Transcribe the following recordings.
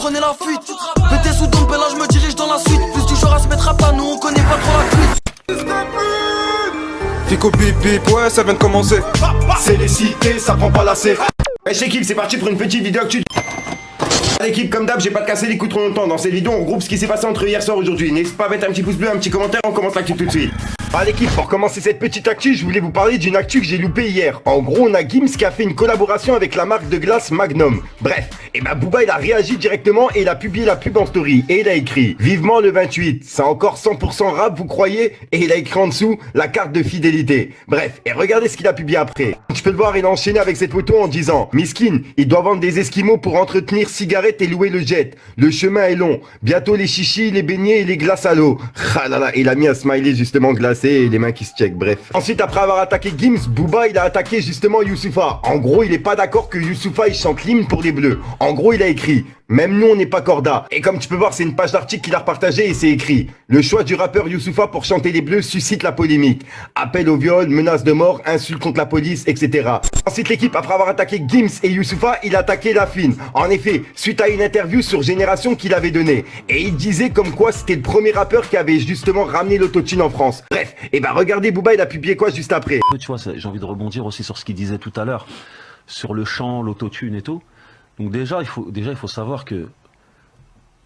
prenez la fuite. Pété sous Dom, là je me dirige dans la suite. Plus du genre à se mettre à plat, nous on connaît pas trop la cuite. Fico bip bip, ouais ça vient de commencer. C'est les cités, ça prend pas la C. Wesh l'équipe, c'est parti pour une petite vidéo actu. L'équipe, comme d'hab, j'ai pas de casser les coups trop longtemps. Dans cette vidéo, on regroupe ce qui s'est passé entre hier soir et aujourd'hui. N'hésitez pas à mettre un petit pouce bleu, un petit commentaire, on commence l'actu tout de suite. L'équipe, pour commencer cette petite actu, je voulais vous parler d'une actu que j'ai loupée hier. En gros, on a Gims qui a fait une collaboration avec la marque de glace Magnum. Bref, et Booba il a réagi directement et il a publié la pub en story. Et il a écrit « Vivement le 28, c'est encore 100% rap, vous croyez ?» Et il a écrit en dessous la carte de fidélité. Bref, et regardez ce qu'il a publié après. Tu peux le voir, il a enchaîné avec cette photo en disant « Miskin, il doit vendre des esquimaux pour entretenir cigarettes et louer le jet. Le chemin est long. Bientôt les chichis, les beignets et les glaces à l'eau. » Ah là là, il a mis un smiley justement glacé et les mains qui se check, bref. Ensuite, après avoir attaqué Gims, Booba il a attaqué justement Youssoupha. En gros, il est pas d'accord que Youssoupha il chante l'hymne pour les Bleus. En gros, il a écrit « Même nous on n'est pas corda ». Et comme tu peux voir, c'est une page d'article qu'il a repartagé et c'est écrit « Le choix du rappeur Youssoupha pour chanter les Bleus suscite la polémique. Appel au viol, menace de mort, insulte contre la police, etc. » Ensuite, l'équipe, après avoir attaqué Gims et Youssoupha, il a attaqué La Fine. En effet, suite à une interview sur Génération qu'il avait donnée. Et il disait comme quoi c'était le premier rappeur qui avait justement ramené l'autotune en France. Bref, et regardez Booba, il a publié quoi juste après. Tu vois, j'ai envie de rebondir aussi sur ce qu'il disait tout à l'heure, sur le chant, l'autotune et tout. Donc déjà, il faut savoir que,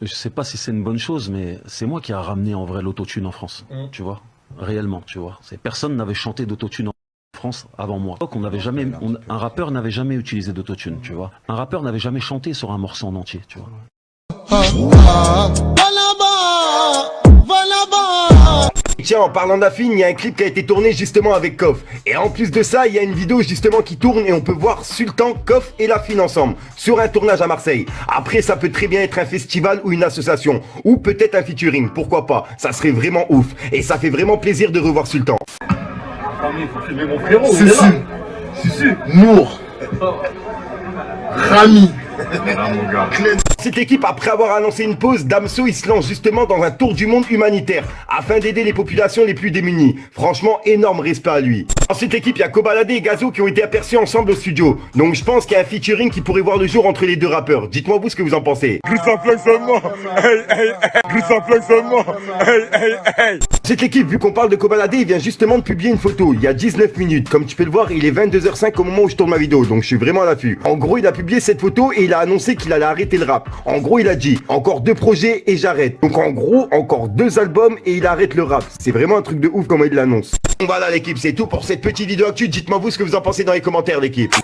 je sais pas si c'est une bonne chose, mais c'est moi qui a ramené en vrai l'autotune en France, tu vois, réellement, tu vois. Personne n'avait chanté d'autotune en France avant moi. Un rappeur n'avait jamais utilisé d'autotune, tu vois. Un rappeur n'avait jamais chanté sur un morceau en entier, tu vois. Tiens, en parlant d'Afine, il y a un clip qui a été tourné justement avec Koff. Et en plus de ça, il y a une vidéo justement qui tourne et on peut voir Sultan, Koff et Lafine ensemble sur un tournage à Marseille. Après, ça peut très bien être un festival ou une association ou peut-être un featuring, pourquoi pas. Ça serait vraiment ouf et ça fait vraiment plaisir de revoir Sultan. Il faut filmer mon frérot. Si. Nour. Rami. Cette équipe, après avoir annoncé une pause, Damso il se lance justement dans un tour du monde humanitaire afin d'aider les populations les plus démunies. Franchement, énorme respect à lui. Ensuite l'équipe, il y a Kobalade et Gazo qui ont été aperçus ensemble au studio. Donc je pense qu'il y a un featuring qui pourrait voir le jour entre les deux rappeurs. Dites-moi vous ce que vous en pensez. Cette équipe, vu qu'on parle de Kobalade, il vient justement de publier une photo il y a 19 minutes. Comme tu peux le voir, il est 22h05 au moment où je tourne ma vidéo, donc je suis vraiment à l'affût. En gros, il a publié cette photo et il a annoncé qu'il allait arrêter le rap. En gros, il a dit encore 2 projets et j'arrête. Donc en gros, encore 2 albums et il arrête le rap. C'est vraiment un truc de ouf comment il l'annonce. Donc voilà l'équipe, c'est tout pour cette petite vidéo actu. Dites-moi vous ce que vous en pensez dans les commentaires l'équipe.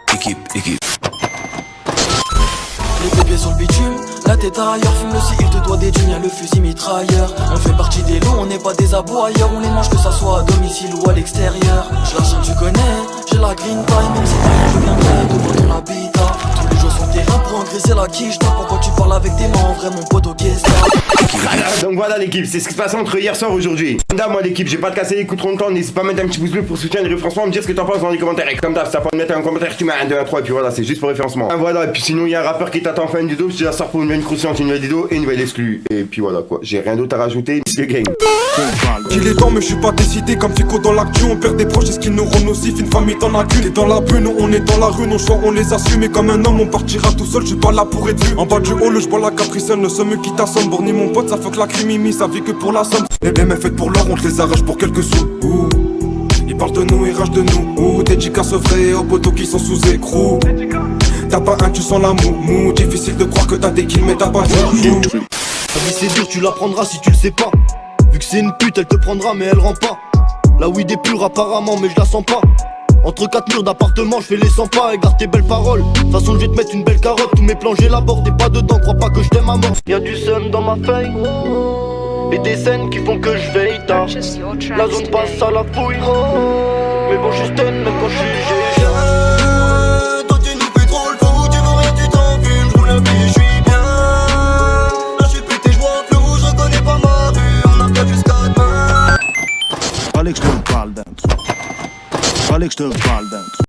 Les pieds sur le bitume, la tête ailleurs, fume le il te doit des dunes, y'a le fusil mitrailleur. On fait partie des lots, on n'est pas des aboyeurs, on les mange que ça soit à domicile ou à l'extérieur. Je la chante, tu connais, j'ai la green time, même si je viendrai devant ton habitat. Tous les jours sur le terrain pour engraisser la quiche, toi pourquoi tu parles avec des mains en vrai mon pote au question. Donc voilà l'équipe, c'est ce qui se passe entre hier soir et aujourd'hui. Comme d'hab, moi l'équipe, j'ai pas de casser les coups trop longtemps, n'hésite pas à mettre un petit pouce bleu pour soutenir le référencement, me dire ce que t'en penses dans les commentaires. Et comme d'hab, si t'as pas de mettre un commentaire, tu mets un 2, un 3 et puis voilà, c'est juste pour référencement. Voilà, et puis sinon il y a un rappeur qui t'attend en fin de vidéo, je te la sors pour une nouvelle croustillante, une nouvelle vidéo et une nouvelle exclue. Et puis voilà quoi, j'ai rien d'autre à rajouter, c'est le game. Qu'il est temps mais je suis pas décidé comme Fico dans l'actu. On perd des proches, est-ce qu'ils nous rendent nocifs? Une famille t'en a qu'une. T'es dans la bulle, nous on est dans la rue. Nos choix on les assume et comme un homme on partira tout seul. Je suis pas là pour être vu. En bas du hall, je bois la capricène. Le somme qui t'assomme, borni mon pote, ça fait que la crimimi, ça vit que pour la somme. Les blêmes faites pour l'or, on te les arrache pour quelques sous. Ouh. Ils parlent de nous, ils ragent de nous. Ouh, dédicace vrai aux potos qui sont sous écrou. T'as pas un, tu sens la mou. Difficile de croire que t'as des kills mais t'as pas de chou. La vie c'est dur, tu l'apprendras si tu le sais pas. Vu que c'est une pute, elle te prendra mais elle rend pas. La weed est pure apparemment mais je la sens pas. Entre 4 murs d'appartement, je fais les 100 pas et garde tes belles paroles. De toute façon je vais te mettre une belle carotte. Tous mes plans j'ai l'aborde, t'es pas dedans, crois pas que je t'aime à mort. Y'a du sun dans ma feuille et des scènes qui font que je veille tard. La zone passe à la fouille. Mais bon je suis stun même quand je suis GG. Toi tu nous fais trop le fou, tu veux rien tu t'enfumes. Je roule un billet, je suis bien. Là je suis pété, je vois flou, je reconnais pas ma rue. On a bien jusqu'à demain. Fallait que je te parle d'un truc. Fallait que je te parle d'un truc.